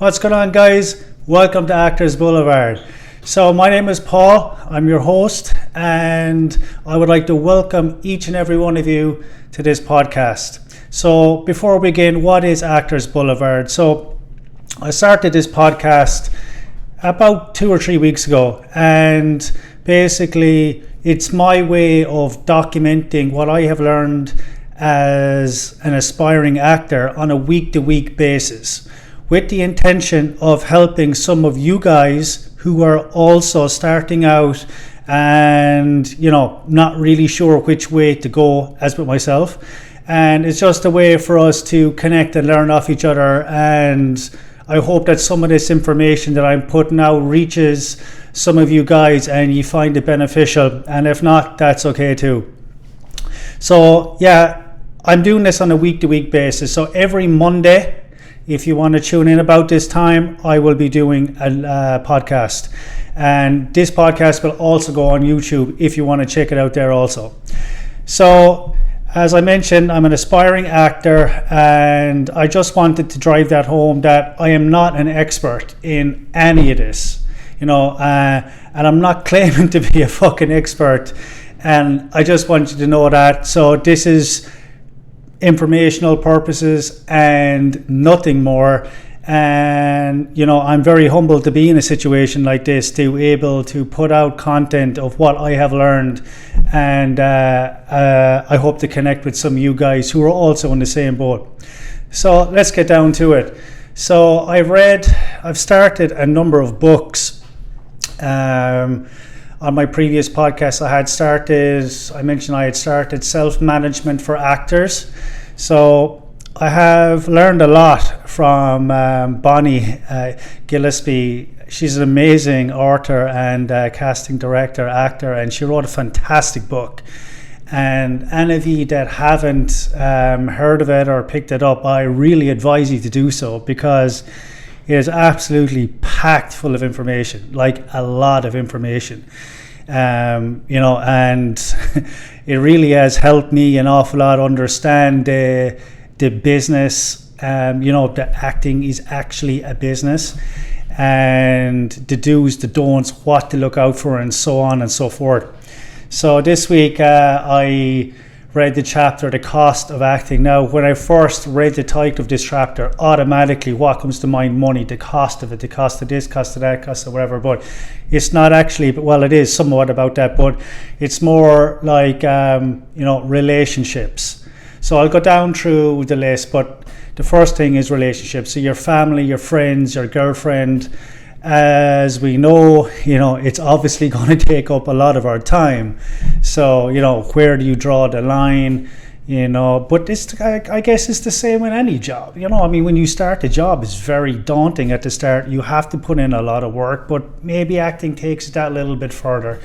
What's going on, guys? Welcome to Actors Boulevard. So my name is Paul, I'm your host, and I would like to welcome each and every one of you to this podcast. So before we begin, what is Actors Boulevard? So I started this podcast about 2 or 3 weeks ago, and basically it's my way of documenting what I have learned as an aspiring actor on a week-to-week basis, with the intention of helping some of you guys who are also starting out and not really sure which way to go, as with myself. And it's just a way for us to connect and learn off each other, and I hope that some of this information that I'm putting out reaches some of you guys and you find it beneficial, and if not, that's okay too. So I'm doing this on a week-to-week basis. So every Monday, if you want to tune in about this time, I will be doing a podcast. And this podcast will also go on YouTube if you want to check it out there also. So, as I mentioned, I'm an aspiring actor, and I just wanted to drive that home that I am not an expert in any of this, and I'm not claiming to be a fucking expert, and I just want you to know that. So this is informational purposes and nothing more, and I'm very humbled to be in a situation like this, to be able to put out content of what I have learned, and I hope to connect with some of you guys who are also in the same boat. So let's get down to it. So I've started a number of books. On my previous podcast, I mentioned I had started Self-Management for Actors. So I have learned a lot from Bonnie Gillespie. She's an amazing author and casting director, actor, and she wrote a fantastic book. And any of you that haven't heard of it or picked it up, I really advise you to do so, because it is absolutely packed full of information, like a lot of information. And it really has helped me an awful lot understand the business. The acting is actually a business, and the do's, the don'ts, what to look out for, and so on and so forth. So this week I read the chapter, The Cost of Acting. Now, when I first read the title of this chapter, automatically what comes to mind? Money, the cost of it, the cost of this, cost of that, cost of whatever. But it's not actually, well, it is somewhat about that, but it's more like, relationships. So I'll go down through the list, but the first thing is relationships. So your family, your friends, your girlfriend, as we know, it's obviously going to take up a lot of our time. So, where do you draw the line? But I guess it's the same with any job. When you start a job, it's very daunting at the start. You have to put in a lot of work, but maybe acting takes that a little bit further.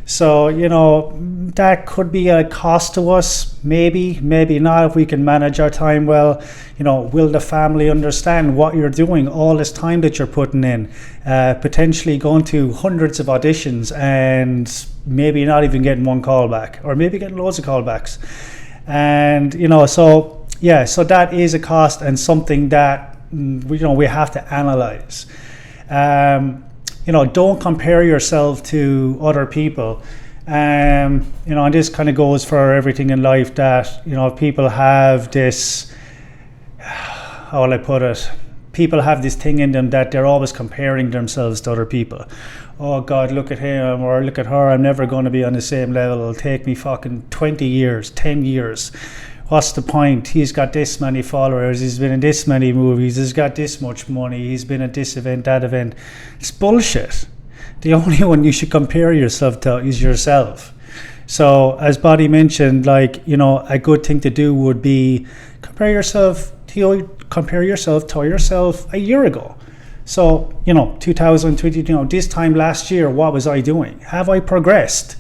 So, that could be a cost to us, maybe not, if we can manage our time well. Will the family understand what you're doing, all this time that you're putting in, potentially going to hundreds of auditions and maybe not even getting one call back, or maybe getting loads of callbacks. And, so that is a cost, and something that, we have to analyze. Don't compare yourself to other people. And this kind of goes for everything in life, that, people have this, how will I put it? People have this thing in them that they're always comparing themselves to other people. Oh God, look at him, or look at her, I'm never going to be on the same level. It'll take me fucking 20 years, 10 years. What's the point? He's got this many followers, he's been in this many movies, he's got this much money, he's been at this event, that event. It's bullshit. The only one you should compare yourself to is yourself. So, as Bonnie mentioned, a good thing to do would be compare yourself to yourself a year ago. So, 2020, this time last year, what was I doing? Have I progressed?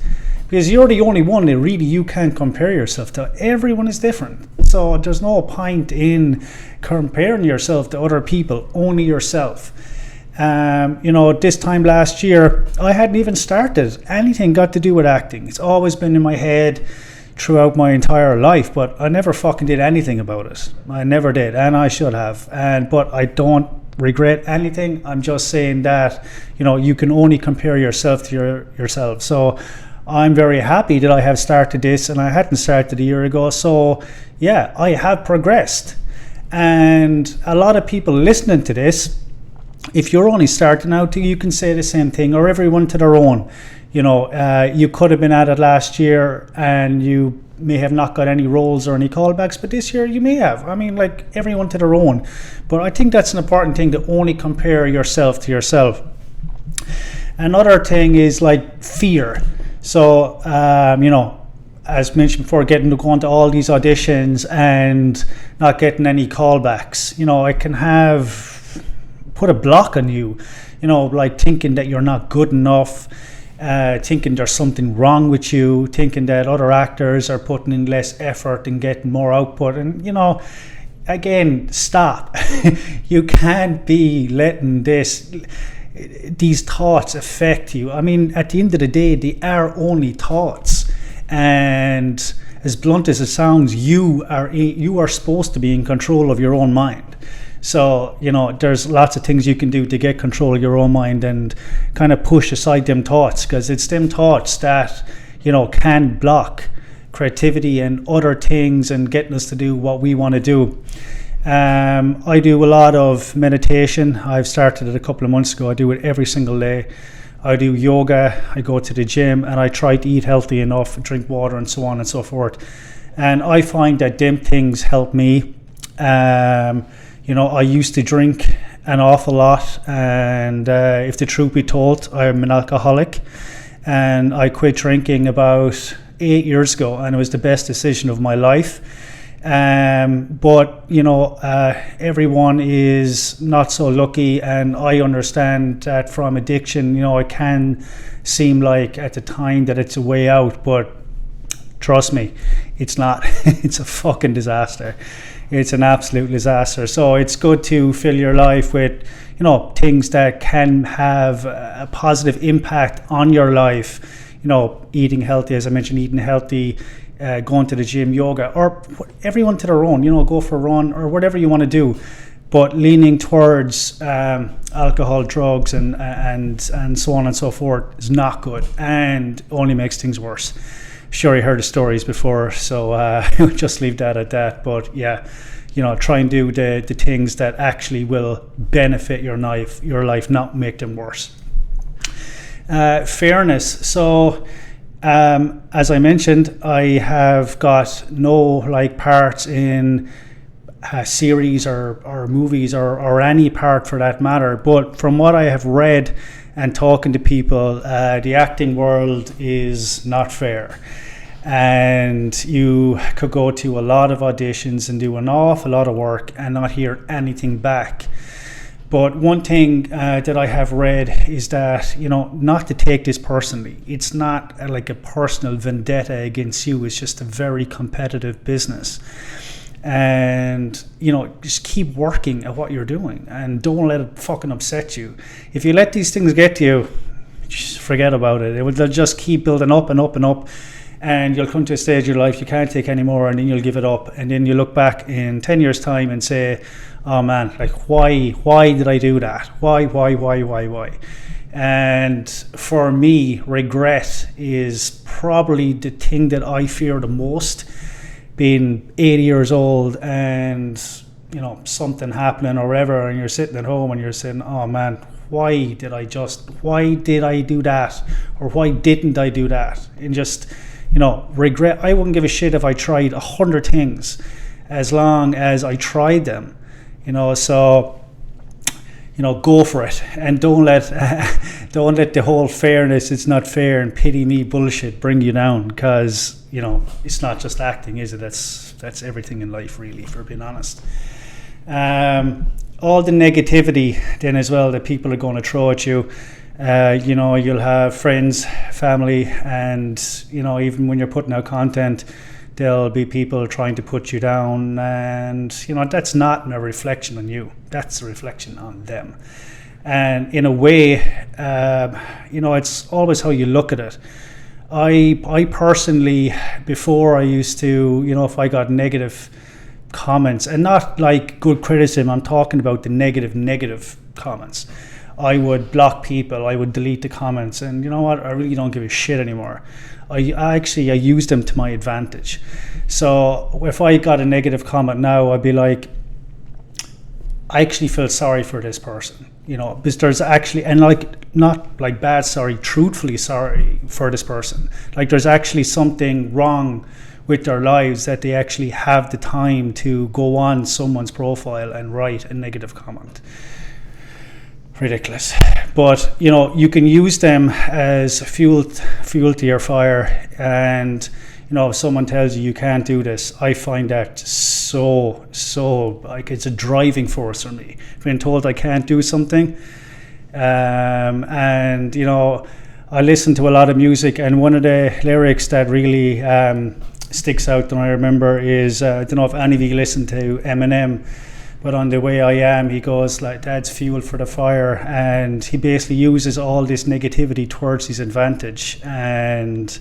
Because you're the only one that really you can compare yourself to. Everyone is different. So there's no point in comparing yourself to other people, only yourself. This time last year, I hadn't even started anything got to do with acting. It's always been in my head throughout my entire life, but I never fucking did anything about it. I never did, and I should have. But I don't regret anything. I'm just saying that, you can only compare yourself to yourself. So I'm very happy that I have started this, and I hadn't started a year ago. So yeah, I have progressed. And a lot of people listening to this, if you're only starting out, you can say the same thing, or everyone to their own. You could have been at it last year and you may have not got any roles or any callbacks, but this year you may have. I mean, like, everyone to their own. But I think that's an important thing, to only compare yourself to yourself. Another thing is like fear. So, as mentioned before, getting to go into all these auditions and not getting any callbacks, it can put a block on you, like thinking that you're not good enough, thinking there's something wrong with you, thinking that other actors are putting in less effort and getting more output. And, again, stop. You can't be letting these thoughts affect you. I mean, at the end of the day, they are only thoughts. And as blunt as it sounds, you are supposed to be in control of your own mind. So, there's lots of things you can do to get control of your own mind and kind of push aside them thoughts, because it's them thoughts that, can block creativity and other things and getting us to do what we want to do. I do a lot of meditation. I've started it a couple of months ago. I do it every single day. I do yoga, I go to the gym, and I try to eat healthy enough, drink water, and so on and so forth. And I find that them things help me. I used to drink an awful lot, and if the truth be told, I'm an alcoholic, and I quit drinking about 8 years ago, and it was the best decision of my life. But everyone is not so lucky, and I understand that from addiction, it can seem like at the time that it's a way out, but trust me, it's not. It's a fucking disaster. It's an absolute disaster. So it's good to fill your life with, things that can have a positive impact on your life. Eating healthy, as I mentioned, eating healthy, going to the gym, yoga, or everyone to their own, go for a run or whatever you want to do. But leaning towards alcohol, drugs, and so on and so forth is not good, and only makes things worse. Sure, you heard the stories before, so just leave that at that. But yeah, try and do the things that actually will benefit your life, not make them worse. Fairness. So, as I mentioned, I have got no parts in series or movies or any part for that matter. But from what I have read and talking to people, the acting world is not fair. And you could go to a lot of auditions and do an awful lot of work and not hear anything back. But one thing that I have read is that, not to take this personally. It's not like a personal vendetta against you. It's just a very competitive business. And, just keep working at what you're doing and don't let it fucking upset you. If you let these things get to you, just forget about it. They'll just keep building up and up and up. And you'll come to a stage of your life you can't take any more, and then you'll give it up. And then you look back in 10 years' time and say, oh man, why did I do that? Why? And for me, regret is probably the thing that I fear the most. Being 80 years old and, something happening or whatever, and you're sitting at home and you're saying, oh man, why did I do that? Or why didn't I do that? And just, regret. I wouldn't give a shit if I tried 100 things as long as I tried them, so, go for it, and don't let the whole fairness, it's not fair, and pity me bullshit bring you down, because, it's not just acting, is it? That's everything in life, really, for being honest. All the negativity then as well that people are going to throw at you. You'll have friends, family, and even when you're putting out content, there'll be people trying to put you down, and that's not a reflection on you. That's a reflection on them. And in a way, it's always how you look at it. I personally, before, I used to, if I got negative comments, and not like good criticism. I'm talking about the negative comments. I would block people, I would delete the comments, and you know what, I really don't give a shit anymore. I use them to my advantage. So if I got a negative comment now, I'd be like, I actually feel sorry for this person, you know, because there's actually, and like, not like bad sorry, truthfully sorry for this person. Like there's actually something wrong with their lives that they actually have the time to go on someone's profile and write a negative comment. Ridiculous. But you know, you can use them as fuel to your fire. And you know, if someone tells you can't do this, I find that so like it's a driving force for me. Being told I can't do something, and you know, I listen to a lot of music, and one of the lyrics that really sticks out that I remember is I don't know if any of you listen to Eminem, but on The Way I Am, he goes like, that's fuel for the fire, and he basically uses all this negativity towards his advantage. And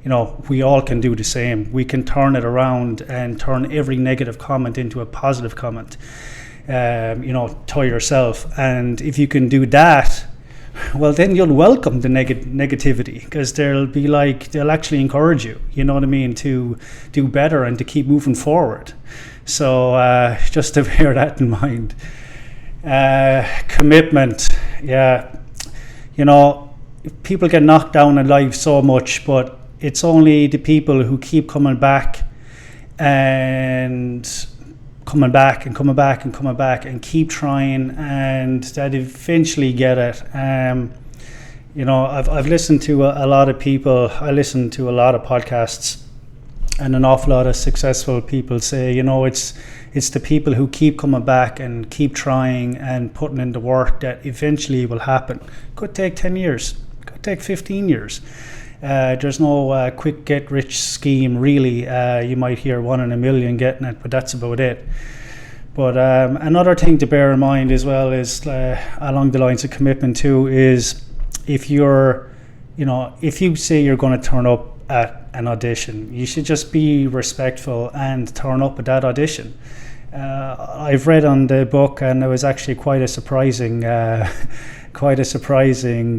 you know, we all can do the same. We can turn it around and turn every negative comment into a positive comment, you know, to yourself. And if you can do that, well, then you'll welcome the negativity, because they'll actually encourage you, you know what I mean, to do better and to keep moving forward. So just to bear that in mind. Commitment, yeah. You know, people get knocked down in life so much, but it's only the people who keep coming back and coming back and keep trying, and that eventually get it. You know, I've listened to a lot of people. I listen to a lot of podcasts, and an awful lot of successful people say, you know, it's the people who keep coming back and keep trying and putting in the work that eventually will happen. Could take 10 years, could take 15 years. There's no quick get rich scheme really. You might hear 1 in a million getting it, but that's about it. But another thing to bear in mind as well is along the lines of commitment too, is if you say you're going to turn up at an audition, you should just be respectful and turn up at that audition. I've read on the book, and it was actually quite a surprising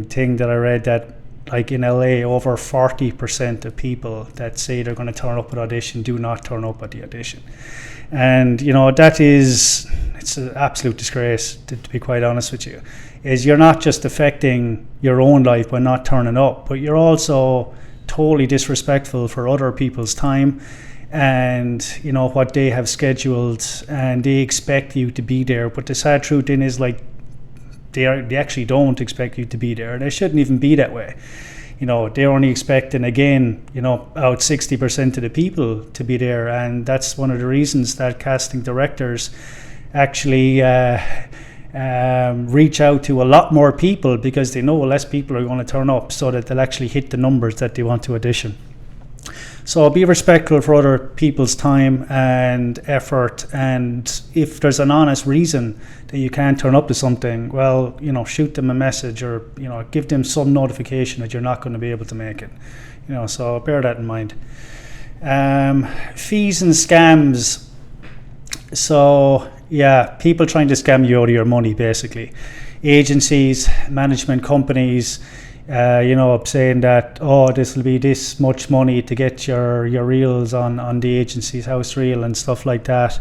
thing that I read, that like in LA, over 40% of people that say they're going to turn up at audition do not turn up at the audition. And you know, it's an absolute disgrace, to be quite honest with you. Is you're not just affecting your own life by not turning up, but you're also totally disrespectful for other people's time and you know what they have scheduled, and they expect you to be there. But the sad truth then is, like, they actually don't expect you to be there, and they shouldn't even be that way. You know, they're only expecting, again, you know, out 60% of the people to be there, and that's one of the reasons that casting directors actually reach out to a lot more people, because they know less people are going to turn up, so that they'll actually hit the numbers that they want to audition. So be respectful for other people's time and effort, and if there's an honest reason that you can't turn up to something, well, you know, shoot them a message, or you know, give them some notification that you're not going to be able to make it. You know, so bear that in mind. Fees and scams. So yeah, people trying to scam you out of your money, basically. Agencies, management companies, you know, saying that, oh, this will be this much money to get your reels on the agency's house reel and stuff like that.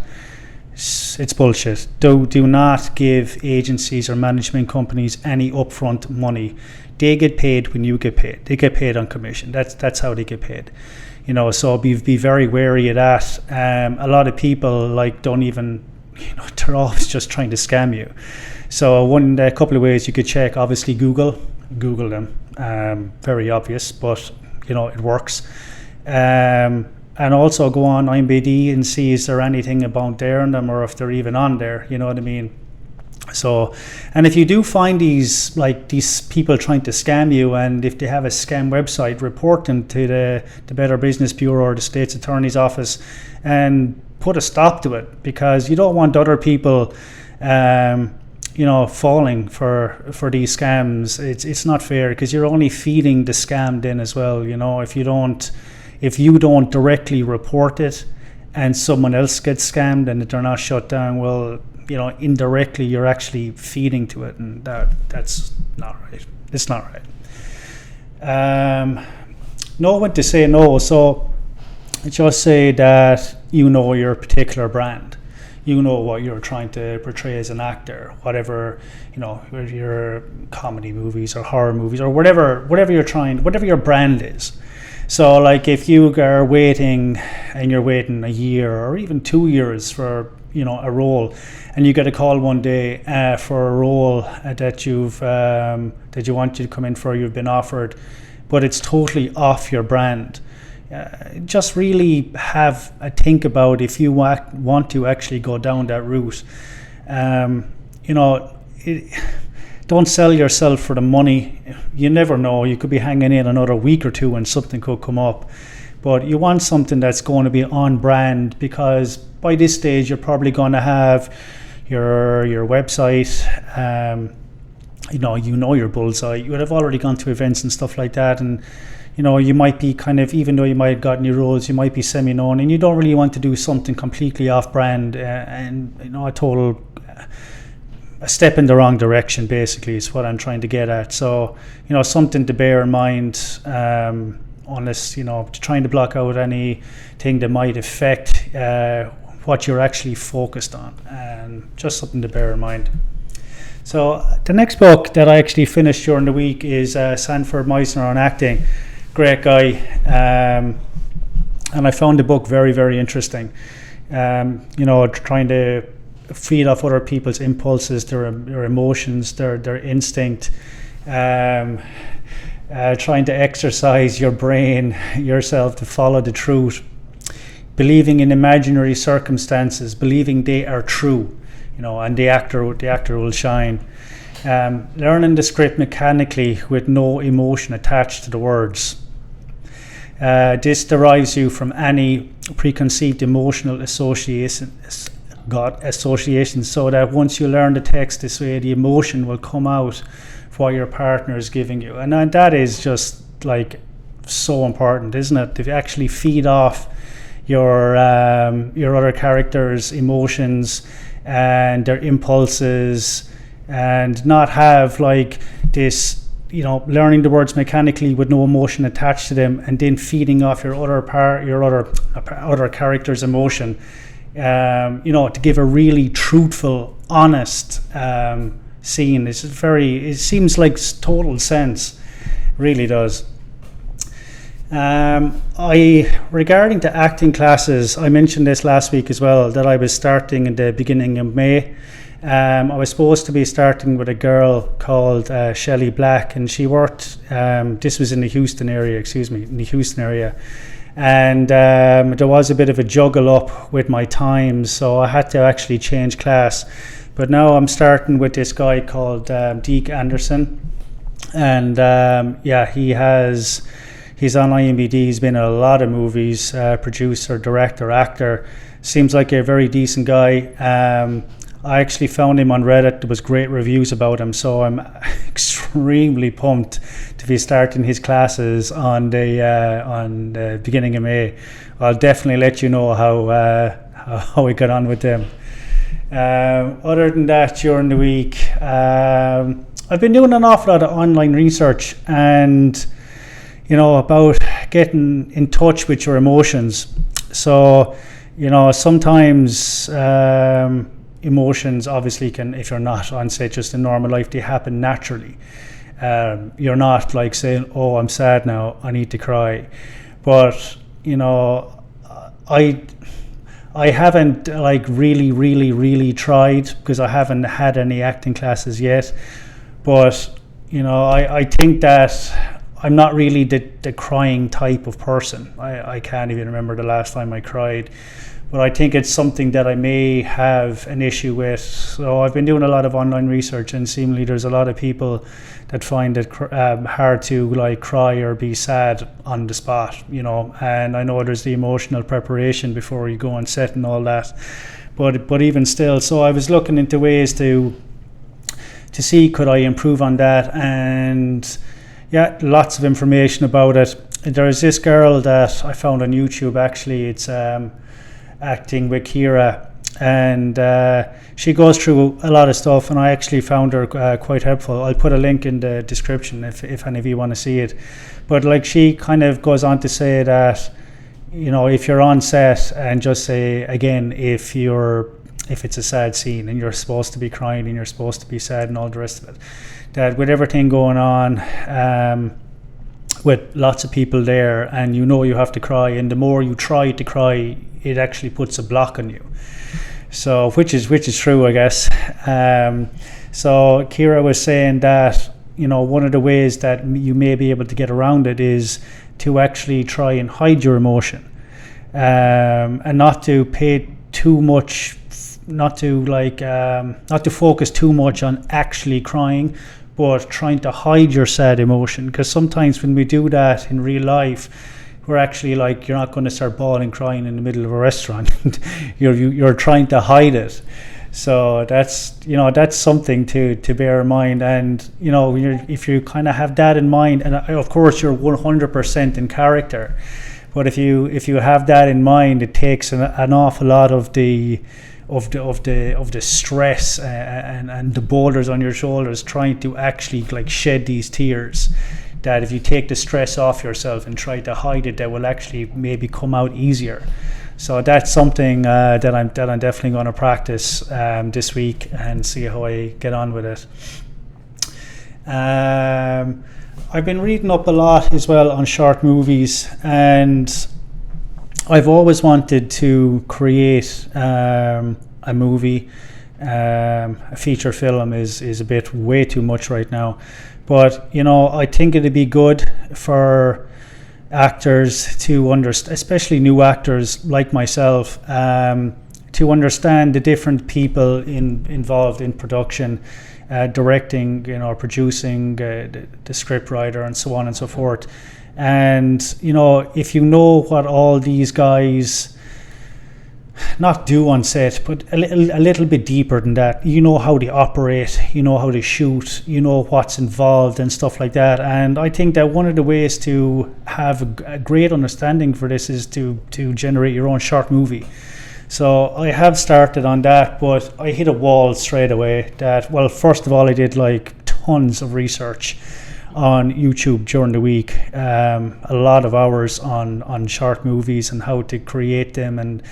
It's bullshit. Do not give agencies or management companies any upfront money. They get paid when you get paid. They get paid on commission. That's how they get paid. You know, so be very wary of that. A lot of people don't even, you know, they're always just trying to scam you. So a couple of ways you could check. Obviously, Google them. Very obvious, but you know, it works. And also go on IMDb and see, is there anything about there in them, or if they're even on there, you know what I mean? So, and if you do find these people trying to scam you, and if they have a scam website, report them to the Better Business Bureau or the State's Attorney's Office and put a stop to it, because you don't want other people you know, falling for these scams. It's not fair, because you're only feeding the scam then as well. You know, if you don't directly report it and someone else gets scammed and they're not shut down, well, indirectly you're actually feeding to it, and that's not right. It's not right. Know when to say no. So just say that your particular brand, what you're trying to portray as an actor, whatever, whether you're comedy movies or horror movies or whatever your brand is. So like if you are waiting and you're waiting a year or even 2 years for a role, and you get a call one day for a role that you want to come in for, you've been offered, but it's totally off your brand. Just really have a think about if you want to actually go down that route. Don't sell yourself for the money. You never know. You could be hanging in another week or two and something could come up. But you want something that's going to be on brand, because by this stage you're probably going to have your website. Your bullseye. You would have already gone to events and stuff like that, and you might be kind of, even though you might have gotten your roles, you might be semi-known, and you don't really want to do something completely off-brand and a step in the wrong direction, basically, is what I'm trying to get at. So, something to bear in mind, unless, trying to block out anything that might affect what you're actually focused on, and just something to bear in mind. So the next book that I actually finished during the week is Sanford Meisner on Acting. Great guy, and I found the book very, very interesting. Trying to feed off other people's impulses, their emotions, their instinct, trying to exercise your brain yourself to follow the truth, believing in imaginary circumstances, believing they are true, and the actor will shine. Learning the script mechanically with no emotion attached to the words. This derives you from any preconceived emotional associations, so that once you learn the text this way, the emotion will come out of what your partner is giving you. And that is just like so important, isn't it? To actually feed off your other characters' emotions and their impulses, and not have like this, learning the words mechanically with no emotion attached to them, and then feeding off your other character's emotion. To give a really truthful, honest scene. It seems like total sense, really does. Regarding the acting classes, I mentioned this last week as well, that I was starting in the beginning of May. I was supposed to be starting with a girl called Shelley Black, and she worked, this was in the Houston area, and there was a bit of a juggle up with my times, so I had to actually change class. But now I'm starting with this guy called Deke Anderson, and he's on IMDb. He's been in a lot of movies, producer, director, actor. Seems like a very decent guy. I actually found him on Reddit. There was great reviews about him, so I'm extremely pumped to be starting his classes on the beginning of May. I'll definitely let you know how we got on with them. Other than that, during the week, I've been doing an awful lot of online research, and about getting in touch with your emotions. So sometimes emotions obviously can, if you're not on, say, just in normal life, they happen naturally. You're not like saying, oh, I'm sad now, I need to cry. But I haven't like really tried, because I haven't had any acting classes yet. But I think that I'm not really the crying type of person. I can't even remember the last time I cried. But I think it's something that I may have an issue with. So I've been doing a lot of online research, and seemingly there's a lot of people that find it hard to like cry or be sad on the spot, and I know there's the emotional preparation before you go on set and all that. But even still, so I was looking into ways to see could I improve on that, and lots of information about it. There's this girl that I found on YouTube, actually. It's acting with Kira, and she goes through a lot of stuff, and I actually found her quite helpful. I'll put a link in the description if any of you want to see it. But like, she kind of goes on to say that, you know, if you're on set, and just say again, if it's a sad scene and you're supposed to be crying and you're supposed to be sad and all the rest of it, that with everything going on, with lots of people there, and you know you have to cry, and the more you try to cry, it actually puts a block on you. So which is true, I guess. So Kira was saying that, you know, one of the ways that you may be able to get around it is to actually try and hide your emotion, and not to pay too much, not to focus too much on actually crying, but trying to hide your sad emotion. Because sometimes when we do that in real life, we're actually like, you're not going to start bawling, crying in the middle of a restaurant. you're trying to hide it. So that's something to bear in mind. And you know, if you kind of have that in mind, and of course you're 100% in character, but if you have that in mind, it takes an awful lot of the stress and the boulders on your shoulders, trying to actually like shed these tears. That if you take the stress off yourself and try to hide it, that will actually maybe come out easier. So that's something that I'm definitely going to practice this week and see how I get on with it. I've been reading up a lot as well on short movies, and I've always wanted to create a movie. A feature film is a bit way too much right now, but you know, I think it'd be good for actors to understand, especially new actors like myself, to understand the different people involved in production, directing, you know, producing, the script writer, and so on and so forth. And you know, if you know what all these guys not do on set, but a little bit deeper than that, you know how they operate, you know how they shoot, you know what's involved and stuff like that. And I think that one of the ways to have a great understanding for this is to generate your own short movie. So I have started on that, but I hit a wall straight away. That, well, first of all, I did like tons of research on YouTube during the week, a lot of hours on short movies and how to create them and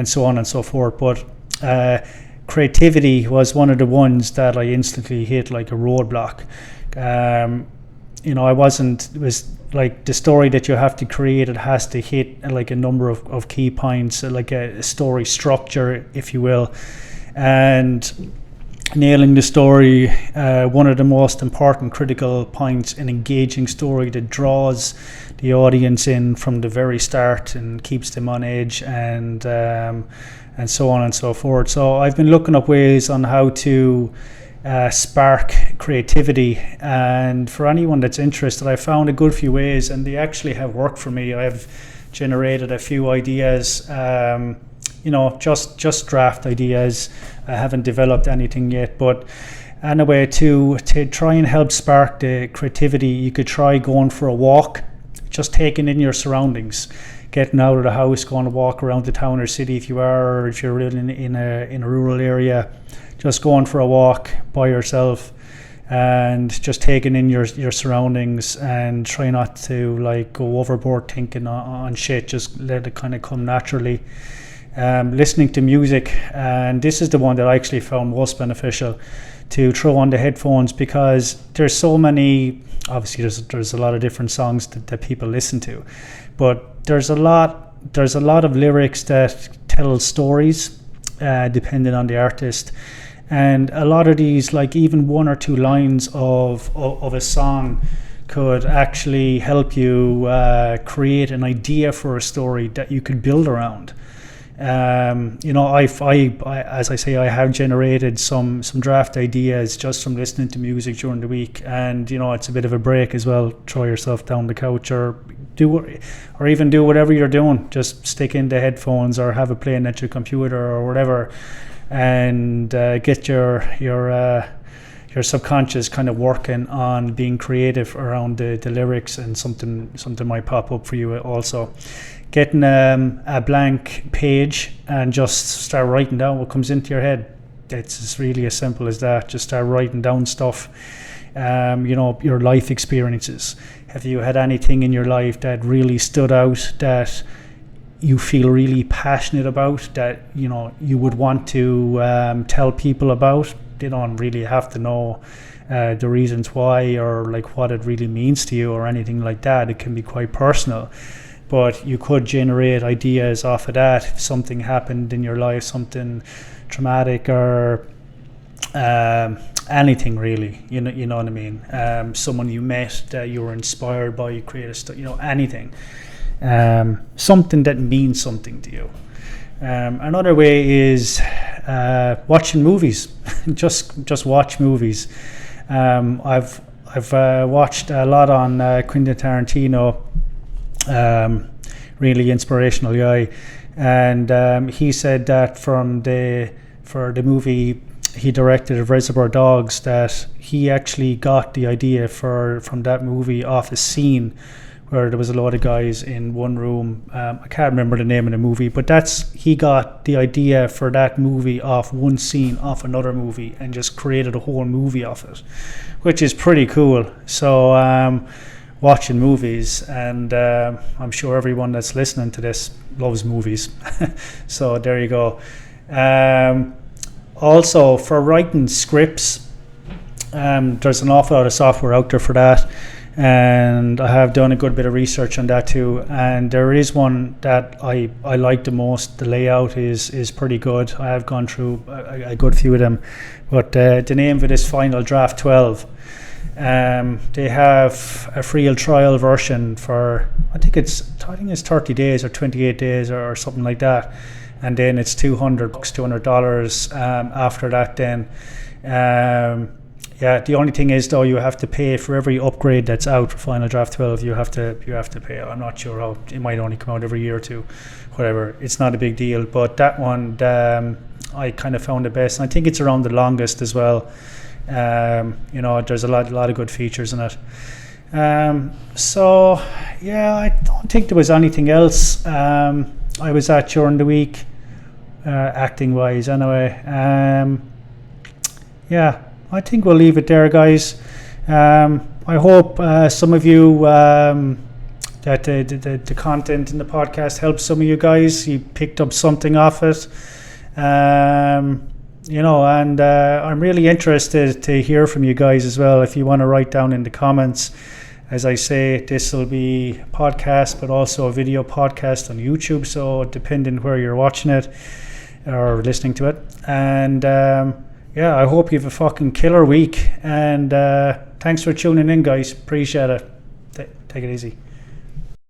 so on and so forth. But creativity was one of the ones that I instantly hit like a roadblock. You know, it was like the story that you have to create, it has to hit like a number of key points, like a story structure, if you will, and nailing the story, one of the most important critical points, an engaging story that draws the audience in from the very start and keeps them on edge, and so on and so forth. So I've been looking up ways on how to spark creativity, and for anyone that's interested, I found a good few ways, and they actually have worked for me. I've generated a few ideas, you know, just draft ideas. I haven't developed anything yet, but anyway, to try and help spark the creativity, you could try going for a walk, just taking in your surroundings, getting out of the house, going to walk around the town or city if you are, or if you're living in a rural area, just going for a walk by yourself and just taking in your surroundings, and try not to like go overboard thinking on shit. Just let it kind of come naturally. Listening to music, and this is the one that I actually found most beneficial, to throw on the headphones, because there's so many, obviously there's a lot of different songs that people listen to, but there's a lot of lyrics that tell stories, depending on the artist. And a lot of these, like even one or two lines of a song could actually help you create an idea for a story that you could build around. You know, I as I say, I have generated some draft ideas just from listening to music during the week, and you know, it's a bit of a break as well. Throw yourself down the couch, or even do whatever you're doing. Just stick in the headphones or have it playing at your computer or whatever, and get your your subconscious kind of working on being creative around the lyrics, and something might pop up for you also. Getting a blank page and just start writing down what comes into your head. It's really as simple as that. Just start writing down stuff. Your life experiences. Have you had anything in your life that really stood out, that you feel really passionate about, that you would want to tell people about? They don't really have to know the reasons why, or like what it really means to you or anything like that. It can be quite personal, but you could generate ideas off of that. If something happened in your life, something traumatic or anything really, you know what I mean. Someone you met that you were inspired by, you created anything, something that means something to you. Another way is watching movies. just watch movies. I've watched a lot on Quentin Tarantino. Really inspirational guy, and he said that for the movie he directed of Reservoir Dogs, that he actually got the idea from that movie off a scene where there was a lot of guys in one room. I can't remember the name of the movie, but he got the idea for that movie off one scene off another movie and just created a whole movie off it, which is pretty cool. So watching movies, and I'm sure everyone that's listening to this loves movies. So there you go. Also, for writing scripts, there's an awful lot of software out there for that, and I have done a good bit of research on that too. And there is one that I like the most. The layout is pretty good. I have gone through a good few of them, but the name of it is Final Draft 12. They have a free trial version for I think it's 30 days or 28 days or something like that, and then it's $200 after that. Then the only thing is though, you have to pay for every upgrade that's out for Final Draft 12. You have to pay. I'm not sure how, it might only come out every year or two, whatever. It's not a big deal, but that one I kind of found the best, and I think it's around the longest as well. There's a lot of good features in it. So yeah, I don't think there was anything else I was at during the week, acting wise anyway. I think we'll leave it there, guys. I hope some of you that the content in the podcast helped some of you guys. You picked up something off it. And I'm really interested to hear from you guys as well. If you want to write down in the comments, as I say, this will be a podcast, but also a video podcast on YouTube. So depending where you're watching it or listening to it. And I hope you have a fucking killer week. And thanks for tuning in, guys. Appreciate it. Take it easy.